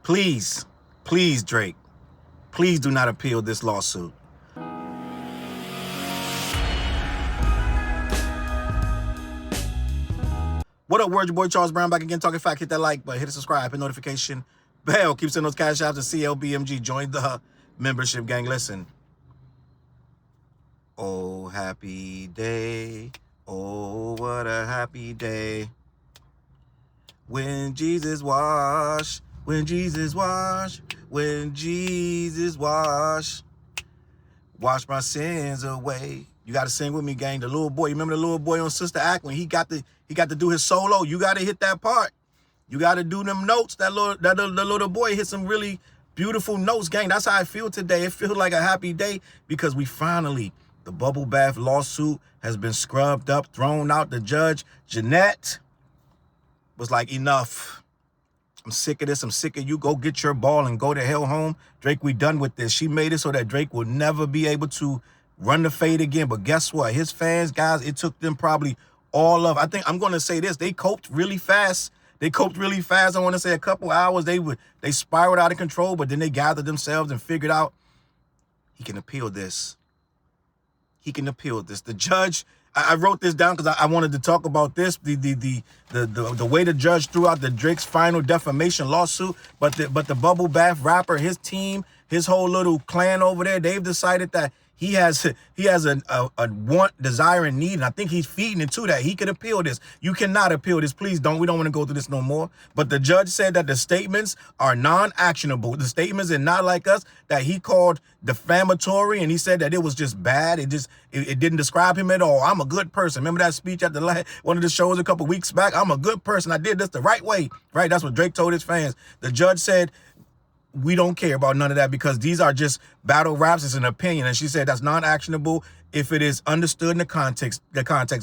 Please, please, Drake, please do not appeal this lawsuit. What up, word? Your boy Charles Brown back again, talking fact. Hit that like button, hit the subscribe, hit notification bell. Keep sending those cash outs to CLBMG. Join the membership gang. Listen. Oh, happy day. Oh, what a happy day. When Jesus wash, when Jesus wash, when Jesus wash my sins away. You got to sing with me, gang. The little boy, you remember the little boy on Sister Act when he got to do his solo? You got to hit that part. You got to do them notes. The little boy hit some really beautiful notes, gang. That's how I feel today. It feels like a happy day because we finally, the bubble bath lawsuit has been scrubbed up, thrown out. The judge, Jeanette, was like, enough. I'm sick of this. I'm sick of you. Go get your ball and go to hell home. Drake, we done with this. She made it so that Drake will never be able to run the fade again. But guess what? His fans, guys, it took them probably all of, I think I'm going to say this, they coped really fast. I want to say a couple hours. They spiraled out of control, but then they gathered themselves and figured out he can appeal this. He can appeal this. The judge, I wrote this down because I wanted to talk about this. The way the judge threw out the Drake's final defamation lawsuit, but the bubble bath rapper, his team, his whole little clan over there, they've decided that he has a want, desire, and need, and I think he's feeding into that. He can appeal this. You cannot appeal this. Please don't. We don't want to go through this no more. But the judge said that the statements are non-actionable. The statements are not like us that he called defamatory, and he said that it was just bad. It didn't describe him at all. I'm a good person. Remember that speech at one of the shows a couple weeks back? I'm a good person. I did this the right way. Right? That's what Drake told his fans. The judge said, we don't care about none of that because these are just battle raps. It's an opinion. And she said that's non-actionable if it is understood in the context.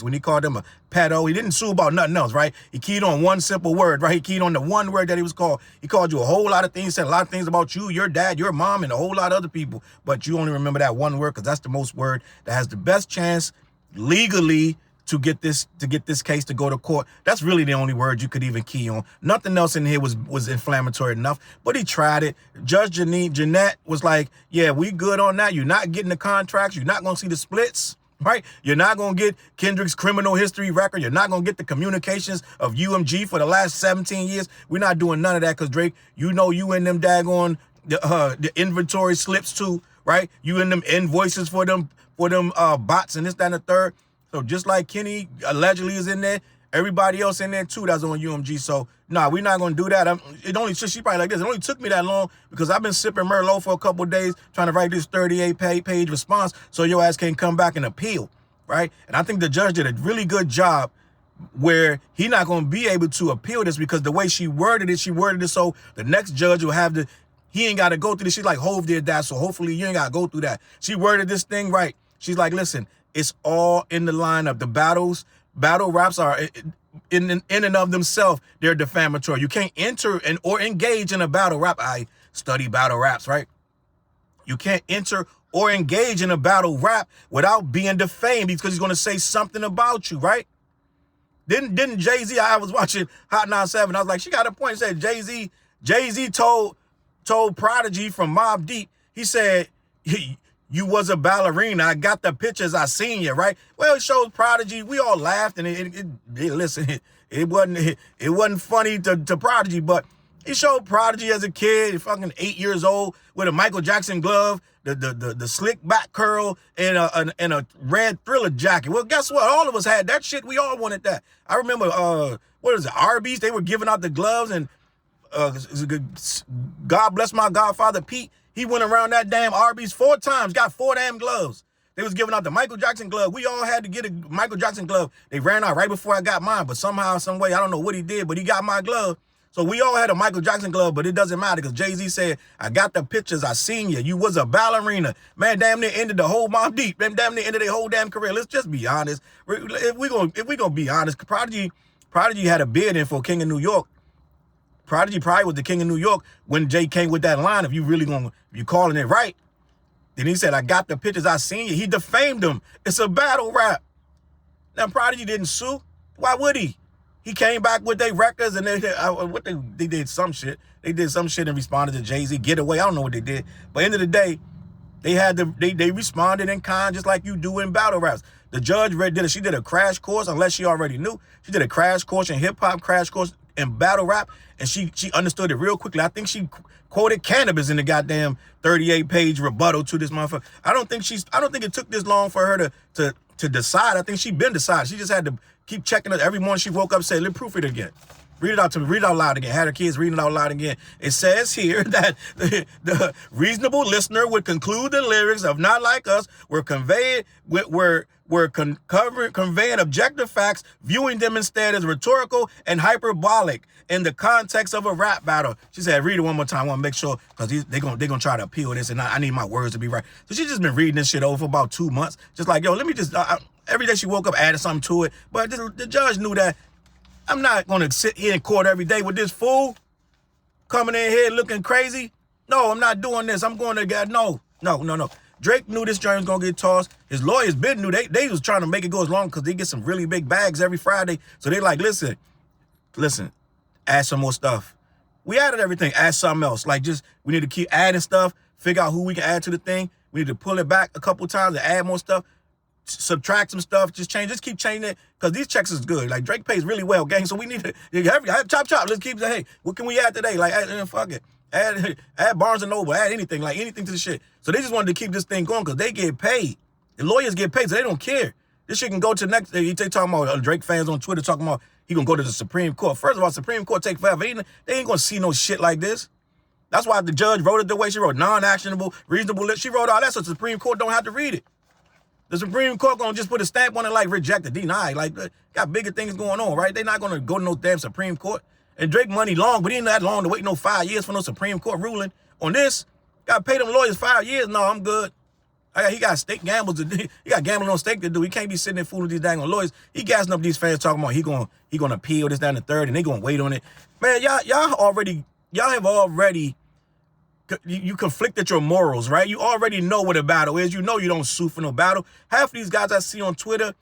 When he called him a pedo, he didn't sue about nothing else, right? He keyed on one simple word, right? He keyed on the one word that he was called. He called you a whole lot of things, said a lot of things about you, your dad, your mom, and a whole lot of other people. But you only remember that one word because that's the most word that has the best chance legally to get this case to go to court. That's really the only word you could even key on. Nothing else in here was inflammatory enough, but he tried it. Judge Jeanette was like, yeah, we good on that. You're not getting the contracts. You're not going to see the splits, right? You're not going to get Kendrick's criminal history record. You're not going to get the communications of UMG for the last 17 years. We're not doing none of that because, Drake, you know you in them daggone the inventory slips too, right? You in them invoices for them bots and this, that, and the third. So just like Kenny allegedly is in there, everybody else in there too that's on UMG. So nah, we're not gonna do that. She probably like this. It only took me that long because I've been sipping Merlot for a couple of days trying to write this 38-page response so your ass can come back and appeal, right? And I think the judge did a really good job where he not gonna be able to appeal this because the way she worded it so the next judge will have he ain't gotta go through this. She's like, Hov did that, so hopefully you ain't gotta go through that. She worded this thing right. She's like, listen, it's all in the lineup. The battle raps are in and of themselves, they're defamatory. You can't enter or engage in a battle rap. I study battle raps, right? You can't enter or engage in a battle rap without being defamed because he's going to say something about you, right? Didn't Jay-Z, I was watching Hot 97, I was like, she got a point. He said Jay-Z told Prodigy from Mobb Deep, he said, you was a ballerina. I got the pictures. I seen you, right? Well, it shows Prodigy. We all laughed, and it wasn't funny to Prodigy, but it showed Prodigy as a kid, fucking 8 years old, with a Michael Jackson glove, the slick back curl, and a red Thriller jacket. Well, guess what? All of us had that shit. We all wanted that. I remember, what is it? Arby's. They were giving out the gloves, and God bless my godfather Pete. He went around that damn Arby's 4 times, got 4 damn gloves. They was giving out the Michael Jackson glove. We all had to get a Michael Jackson glove. They ran out right before I got mine, but somehow, some way, I don't know what he did, but he got my glove. So we all had a Michael Jackson glove, but it doesn't matter because Jay-Z said, I got the pictures, I seen you. You was a ballerina. Man, damn near ended the whole Mobb Deep. Man, damn near ended their whole damn career. Let's just be honest. If we gonna be honest, Prodigy had a bid in for King of New York. Prodigy probably was the king of New York when Jay came with that line. If you calling it right, then he said, I got the pictures, I seen you. He defamed him. It's a battle rap. Now, Prodigy didn't sue. Why would he? He came back with their records and they did some shit. They did some shit and responded to Jay-Z, Get Away. I don't know what they did. But end of the day, they responded in kind just like you do in battle raps. The judge she did a crash course, unless she already knew. She did a crash course in hip-hop, crash course in battle rap, and she understood it real quickly. I think she quoted cannabis in the goddamn 38-page rebuttal to this motherfucker. I don't think it took this long for her to decide. I think she been decided. She just had to keep checking it every morning. She woke up, said, "Let me proof it again. Read it out to me. Read it out loud again." Had her kids reading it out loud again. It says here that the reasonable listener would conclude the lyrics of "Not Like Us" were conveying objective facts, viewing them instead as rhetorical and hyperbolic in the context of a rap battle. She said, "Read it one more time. I want to make sure, because they're gonna try to appeal this, and I need my words to be right." So she's just been reading this shit over for about 2 months. Just like, yo, let me just, every day she woke up, added something to it. But the judge knew that I'm not going to sit here in court every day with this fool coming in here looking crazy. No, I'm not doing this. I'm going to get, no. Drake knew this joint was going to get tossed. His lawyers knew they was trying to make it go as long because they get some really big bags every Friday. So they like, listen, add some more stuff. We added everything, add something else. Like, just, we need to keep adding stuff, figure out who we can add to the thing. We need to pull it back a couple times and add more stuff. Subtract some stuff, just keep changing it, because these checks is good. Like, Drake pays really well, gang, so we need to chop, let's keep saying, hey, what can we add today? Like, fuck it, add Barnes & Noble, add anything, like anything to the shit. So they just wanted to keep this thing going because they get paid. The lawyers get paid, so they don't care. This shit can go to the next, they talking about Drake fans on Twitter talking about he gonna go to the Supreme Court. First of all, Supreme Court take forever. They ain't gonna see no shit like this. That's why the judge wrote it the way she wrote, non-actionable, reasonable. She wrote all that so the Supreme Court don't have to read it. The Supreme Court gonna just put a stamp on it like rejected, denied. Like, got bigger things going on, right? They not gonna go to no damn Supreme Court. And Drake money long, but he ain't that long to wait no 5 years for no Supreme Court ruling on this. Gotta pay them lawyers 5 years. No, I'm good. He got stake gambles to do. He got gambling on stake to do. He can't be sitting there fooling these dang lawyers. He gassing up these fans talking about he gonna appeal this down the third and they gonna wait on it. Man, y'all have already you conflicted your morals, right? You already know what a battle is. You know you don't sue for no battle. Half of these guys I see on Twitter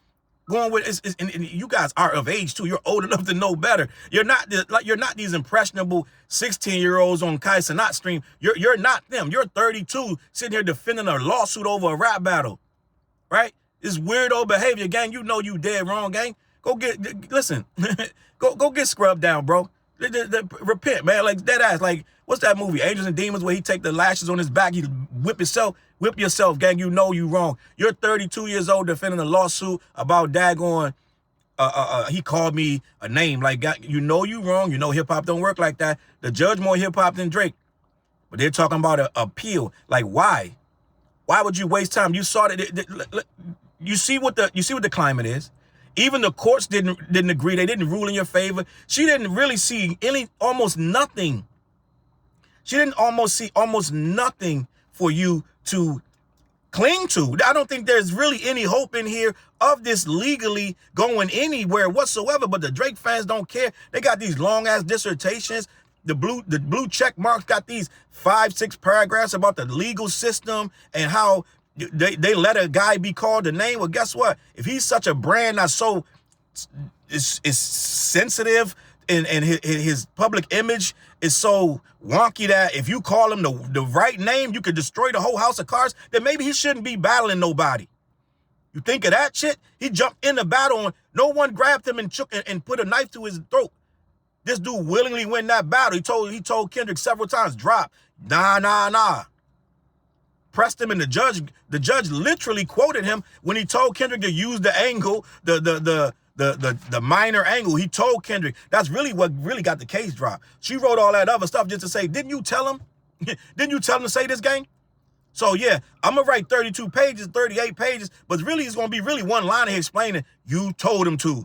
going with and you guys are of age too. You're old enough to know better. You're not these impressionable 16-year-olds on Kai Cenat stream. You're not them. You're 32 sitting here defending a lawsuit over a rap battle, right? It's weirdo behavior, gang. You know you dead wrong, gang. Go get scrubbed down, bro. Repent, man. Like, dead ass. Like, what's that movie, Angels and Demons, where he take the lashes on his back, he whip yourself, gang. You know you wrong. You're 32 years old defending a lawsuit about daggone, he called me a name. Like, you know you wrong. You know hip-hop don't work like that. The judge more hip-hop than Drake. But they're talking about an appeal. Like, why? Why would you waste time? You saw that. You see what the climate is. Even the courts didn't agree. They didn't rule in your favor. She didn't really see almost nothing. She didn't see almost nothing for you to cling to. I don't think there's really any hope in here of this legally going anywhere whatsoever. But the Drake fans don't care. They got these long ass dissertations. The blue check marks got these 5-6 paragraphs about the legal system and how they let a guy be called a name. Well, guess what? If he's such a brand that's so is sensitive and his public image is so wonky that if you call him the right name, you could destroy the whole house of cards, then maybe he shouldn't be battling nobody. You think of that shit? He jumped in the battle and no one grabbed him and put a knife to his throat. This dude willingly win that battle. He told Kendrick several times, drop. Nah. Pressed him, and the judge literally quoted him when he told Kendrick to use the angle, the minor angle. He told Kendrick that's really what really got the case dropped. She wrote all that other stuff just to say, didn't you tell him? Didn't you tell him to say this, gang? So yeah, I'm gonna write 32 pages, 38 pages, but really it's gonna be really one line here explaining you told him to.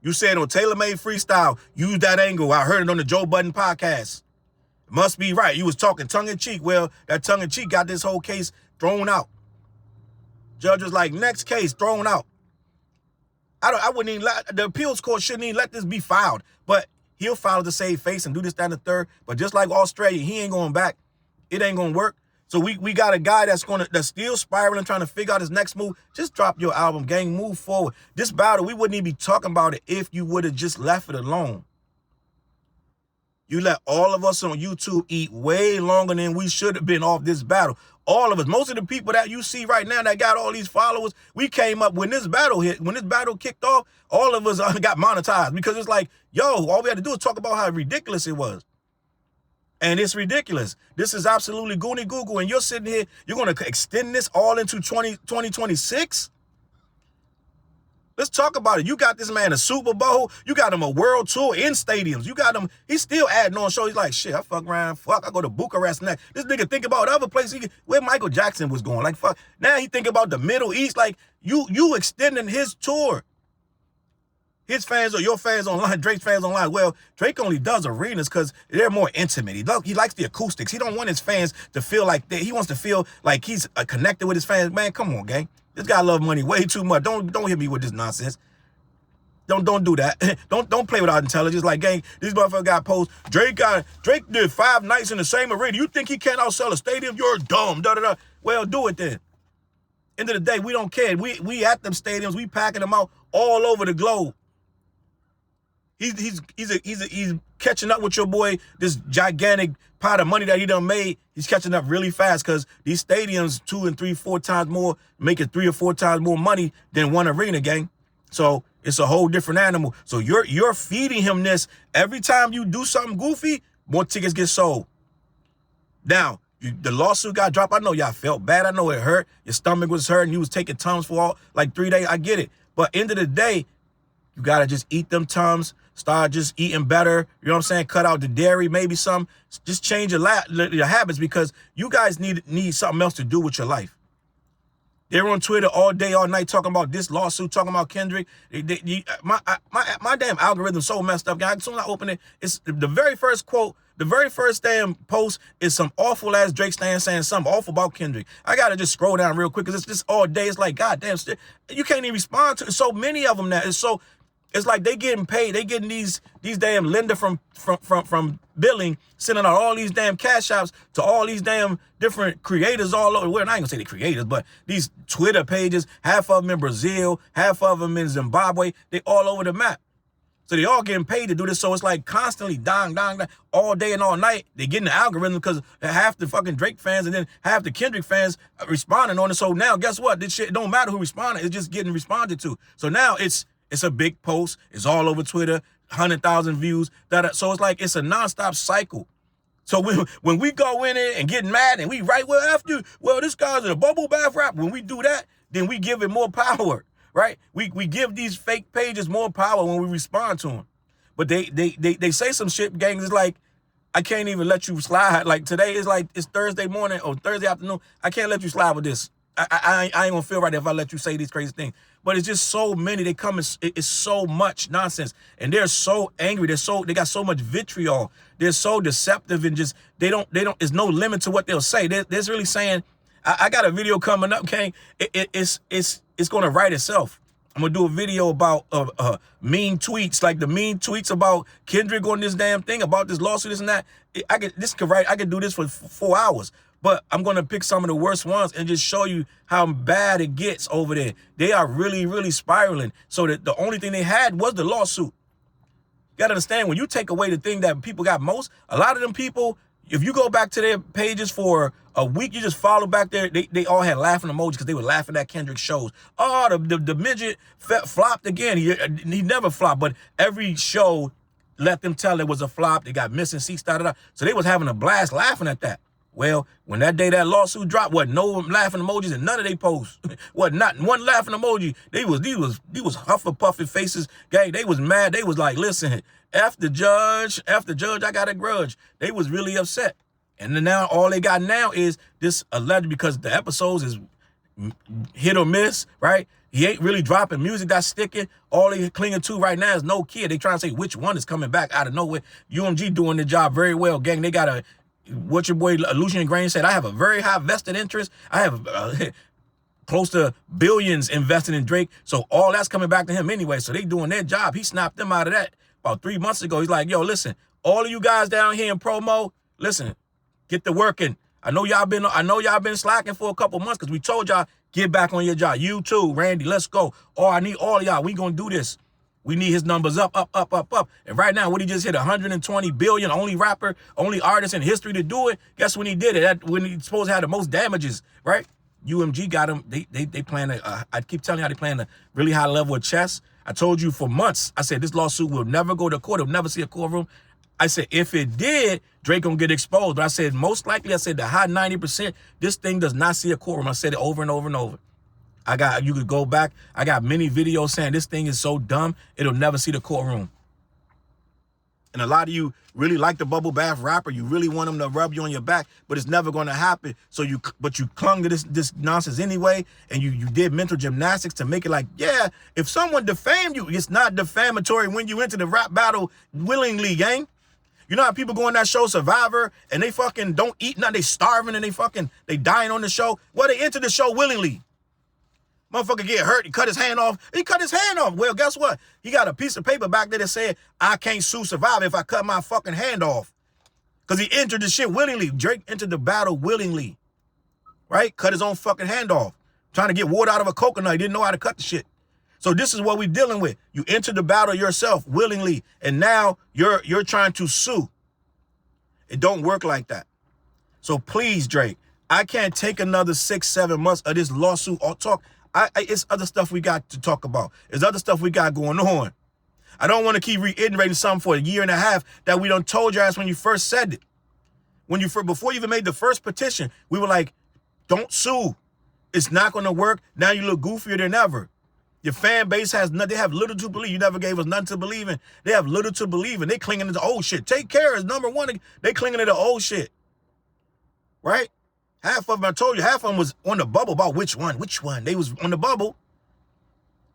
You said on Taylor Made Freestyle, use that angle. I heard it on the Joe Budden podcast. Must be right. You was talking tongue-in-cheek. Well, that tongue-in-cheek got this whole case thrown out. Judge was like, next case thrown out. I wouldn't even the appeals court shouldn't even let this be filed. But he'll file to save face and do this, that, and the third. But just like Australia, he ain't going back. It ain't going to work. So we got a guy that's still spiraling, trying to figure out his next move. Just drop your album, gang. Move forward. This battle, we wouldn't even be talking about it if you would have just left it alone. You let all of us on YouTube eat way longer than we should have been off this battle. All of us. Most of the people that you see right now that got all these followers, we came up when this battle hit, when this battle kicked off, all of us got monetized because it's like, yo, all we had to do is talk about how ridiculous it was. And it's ridiculous. This is absolutely goony Google. And you're sitting here, you're going to extend this all into 2026? Let's talk about it. You got this man a Super Bowl. You got him a world tour in stadiums. You got him, he's still adding on shows. He's like, shit, I fuck around. Fuck, I go to Bucharest next. This nigga think about other places where Michael Jackson was going. Like, fuck. Now he think about the Middle East. Like, you extending his tour. His fans or your fans online, Drake's fans online. Well, Drake only does arenas because they're more intimate. He likes the acoustics. He don't want his fans to feel like he wants to feel like he's connected with his fans. Man, come on, gang. This guy love money way too much. Don't hit me with this nonsense. Don't do that. don't play without intelligence. Like, gang, this motherfucker got posed. Drake did 5 nights in the same arena. You think he can't outsell a stadium? You're dumb. Da da da. Well, do it then. End of the day, we don't care. We at them stadiums. We packing them out all over the globe. He's catching up with your boy, this gigantic pot of money that he done made. He's catching up really fast because these stadiums 2 and 3, 4 times more, making 3 or 4 times more money than one arena, gang. So it's a whole different animal. So you're feeding him this. Every time you do something goofy, more tickets get sold. Now, the lawsuit got dropped. I know y'all felt bad. I know it hurt. Your stomach was hurting. You was taking Tums for 3 days. I get it. But end of the day, you got to just eat them Tums. Start just eating better. You know what I'm saying? Cut out the dairy, maybe some. Just change your habits because you guys need something else to do with your life. They're on Twitter all day, all night talking about this lawsuit, talking about Kendrick. My damn algorithm's so messed up. As soon as I open it, it's the very first quote, the very first damn post is some awful ass Drake saying something awful about Kendrick. I gotta just scroll down real quick because it's just all day. It's like, goddamn, you can't even respond to it. So many of them now. It's like they getting paid. They getting these damn lender from billing, sending out all these damn Cashapps to all these damn different creators all over. Well, I ain't gonna say the creators, but these Twitter pages, half of them in Brazil, half of them in Zimbabwe, they all over the map. So they all getting paid to do this. So it's like constantly dong, all day and all night. They getting the algorithm because half the fucking Drake fans and then half the Kendrick fans responding on it. So now guess what? This shit don't matter who responded. It's just getting responded to. So now it's a big post. It's all over Twitter, 100,000 views. So it's like it's a nonstop cycle. So when we go in it and get mad and we write, this guy's in a bubble bath rap. When we do that, then we give it more power, right? We give these fake pages more power when we respond to them. But they say some shit, gangs. It's like, I can't even let you slide. Like today is like, it's Thursday morning or Thursday afternoon. I can't let you slide with this. I ain't gonna feel right if I let you say these crazy things. But it's just so many. They come. It's so much nonsense, and they're so angry. They got so much vitriol. They're so deceptive, and just they don't. There's no limit to what they'll say. They're really saying, I got a video coming up, King. It's gonna write itself. I'm gonna do a video about mean tweets, like the mean tweets about Kendrick on this damn thing, about this lawsuit, this and that. I could do this for 4 hours. But I'm going to pick some of the worst ones and just show you how bad it gets over there. They are really, really spiraling. So that the only thing they had was the lawsuit. You got to understand, when you take away the thing that people got most, a lot of them people, if you go back to their pages for a week, you just follow back there, they all had laughing emojis because they were laughing at Kendrick's shows. Oh, the midget flopped again. He never flopped, but every show let them tell it was a flop. They got missing seats, So they was having a blast laughing at that. Well, when that day that lawsuit dropped, no laughing emojis and none of they posts. Not one laughing emoji. These was huffing puffing faces. Gang, they was mad. They was like, listen, F the judge, I got a grudge. They was really upset. And then now all they got now is this alleged, because the episodes is hit or miss, right? He ain't really dropping music that's sticking. All they clinging to right now is No Kid. They trying to say which one is coming back out of nowhere. UMG doing the job very well, gang. They got what your boy Lucian Grain said, I have a very high vested interest. I have close to billions invested in Drake. So all that's coming back to him anyway. So they doing their job. He snapped them out of that about 3 months ago. He's like, yo, listen, all of you guys down here in promo, listen, get to working. I know y'all been slacking for a couple months because we told y'all, get back on your job. You too, Randy, let's go. Oh, I need all of y'all. We gonna do this. We need his numbers up. And right now, what he just hit 120 billion, only rapper, only artist in history to do it. Guess when he did it? When he's supposed to have the most damages, right? UMG got him. They playing I keep telling you how they playing a really high level of chess. I told you for months, I said this lawsuit will never go to court. It'll never see a courtroom. I said, if it did, Drake gonna get exposed. But I said, most likely, I said the high 90%, this thing does not see a courtroom. I said it over and over and over. You could go back. I got many videos saying this thing is so dumb, it'll never see the courtroom. And a lot of you really like the bubble bath rapper. You really want him to rub you on your back, but it's never going to happen. But you clung to this nonsense anyway, and you did mental gymnastics to make it like, yeah, if someone defamed you, it's not defamatory when you enter the rap battle willingly, gang. You know how people go on that show, Survivor, and they fucking don't eat nothing, they starving and they dying on the show? Well, they enter the show willingly. Motherfucker get hurt, he cut his hand off. Well, guess what? He got a piece of paper back there that said, I can't sue Survivor if I cut my fucking hand off. Because he entered the shit willingly. Drake entered the battle willingly. Right? Cut his own fucking hand off. Trying to get water out of a coconut. He didn't know how to cut the shit. So this is what we're dealing with. You enter the battle yourself willingly, and now you're trying to sue. It don't work like that. So please, Drake, I can't take another 6-7 months of this lawsuit or talk. It's other stuff we got to talk about. There's other stuff we got going on. I don't want to keep reiterating something for a year and a half that we done told your ass when you first said it. Before you even made the first petition, we were like, don't sue. It's not going to work. Now you look goofier than ever. Your fan base has nothing. They have little to believe. You never gave us nothing to believe in. They have little to believe in. They clinging to the old shit. Take care is number one. They clinging to the old shit. Right? Half of them, I told you, half of them was on the bubble about which one. They was on the bubble.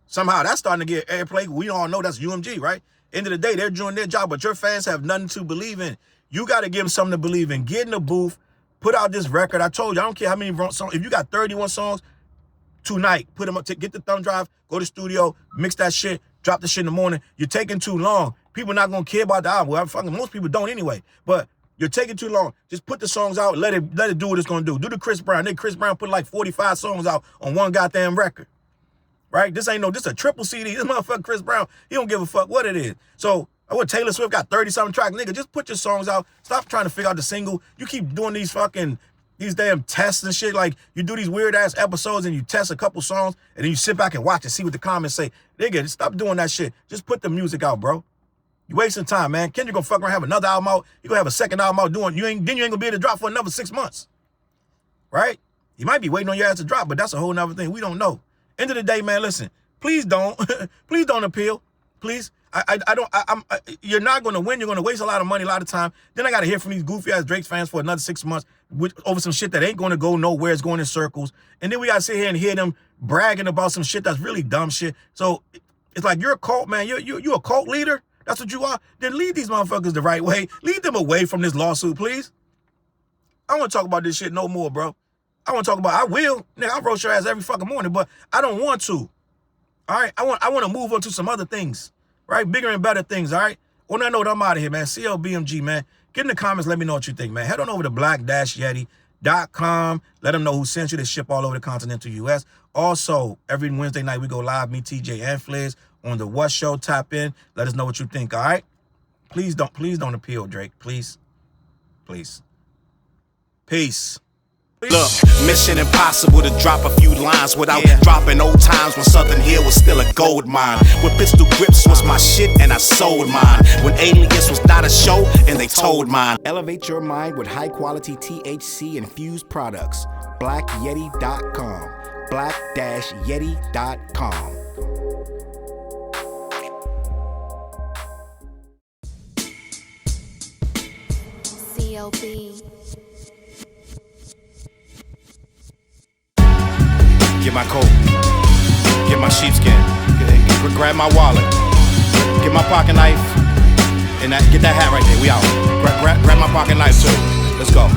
Somehow that's starting to get airplay. We all know that's UMG, right? End of the day, they're doing their job, but your fans have nothing to believe in. You got to give them something to believe in. Get in the booth, put out this record. I told you, I don't care how many songs. If you got 31 songs, tonight, put them up, get the thumb drive, go to the studio, mix that shit, drop the shit in the morning. You're taking too long. People not going to care about the album. Well, most people don't anyway, but you're taking too long. Just put the songs out, let it do what it's going to do. Do the Chris Brown. Chris Brown put like 45 songs out on one goddamn record. Right? This a triple CD. This motherfucker Chris Brown, he don't give a fuck what it is. So, Taylor Swift got 30-something tracks. Nigga, just put your songs out. Stop trying to figure out the single. You keep doing these damn tests and shit. Like, you do these weird-ass episodes and you test a couple songs and then you sit back and watch and see what the comments say. Nigga, stop doing that shit. Just put the music out, bro. You wasting time, man. Kendrick gonna fuck around, have another album out. You gonna have a second album out doing, you ain't gonna be able to drop for another 6 months. Right? You might be waiting on your ass to drop, but that's a whole nother thing. We don't know. End of the day, man, listen, please don't appeal. Please. You're not going to win. You're going to waste a lot of money, a lot of time. Then I got to hear from these goofy ass Drake fans for another 6 months over some shit that ain't going to go nowhere. It's going in circles. And then we got to sit here and hear them bragging about some shit that's really dumb shit. So it's like, you're a cult, man. You're a cult leader. That's what you are. Then lead these motherfuckers the right way. Lead them away from this lawsuit, please. I don't want to talk about this shit no more, bro. I want to talk about, I will. Nigga, I roast your ass every fucking morning, but I don't want to. All right? I want to move on to some other things, right? Bigger and better things, all right? On that note, I'm out of here, man. CLBMG, man. Get in the comments. Let me know what you think, man. Head on over to black-yeti.com. Let them know who sent you. They ship all over the continental U.S. Also, every Wednesday night, we go live, me, TJ, and Fliz on the What Show. Tap in. Let us know what you think, all right? Please don't appeal, Drake. Please. Peace. Look, mission impossible to drop a few lines without dropping old times when Southern Hill was still a gold mine. When pistol grips was my shit and I sold mine. When Alias was not a show and they told mine. Elevate your mind with high quality THC infused products. BlackYeti.com. Black-Yeti.com. CLB. Get my coat, get my sheepskin, grab my wallet, get my pocket knife, and get that hat right there. We out. Grab my pocket knife too. Let's go.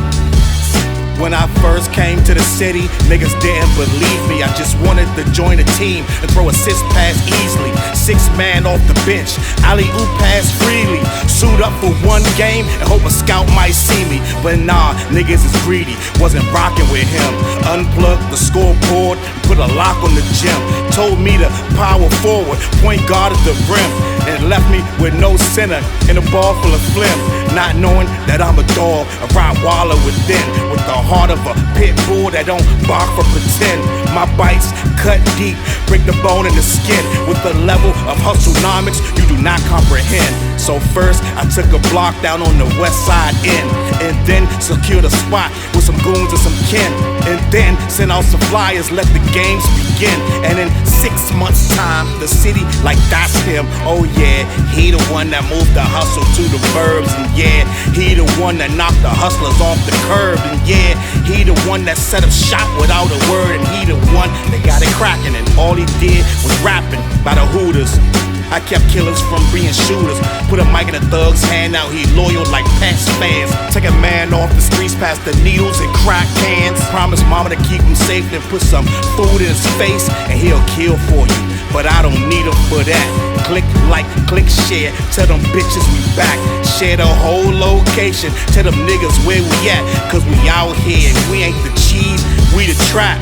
When I first came to the city, niggas didn't believe me. I just wanted to join a team and throw assist pass easily. 6 man off the bench, alley-oop pass freely. Suit up for one game and hope a scout might see me. But nah, niggas is greedy, wasn't rocking with him. Unplugged the scoreboard, put a lock on the gym. Told me to power forward, point guard at the rim. And left me with no center and a ball full of phlegm. Not knowing that I'm a dog, a Rottweiler within, with the heart of a pit bull that don't bark for pretend. My bites cut deep, break the bone and the skin, with the level of hustlenomics you do not comprehend. So first I took a block down on the west side end, and then secured a spot with some goons and some kin, and then sent out some flyers, let the games begin. And in 6 months time, the city like that's him. Oh yeah, he the one that moved the hustle to the burbs. And yeah, he the one that knocked the hustlers off the curb. And yeah, he the one that set up shop without a word. And he the one that got it cracking, and all he did was rapping by the Hooters. I kept killers from being shooters. Put a mic in a thug's hand, now he loyal like past fans. Take a man off the streets past the needles and crack cans. Promise mama to keep him safe and put some food in his face, and he'll kill for you, but I don't need him for that. Click like, click share, tell them bitches we back. Share the whole location, tell them niggas where we at. Cause we out here and we ain't the cheese, we the trap.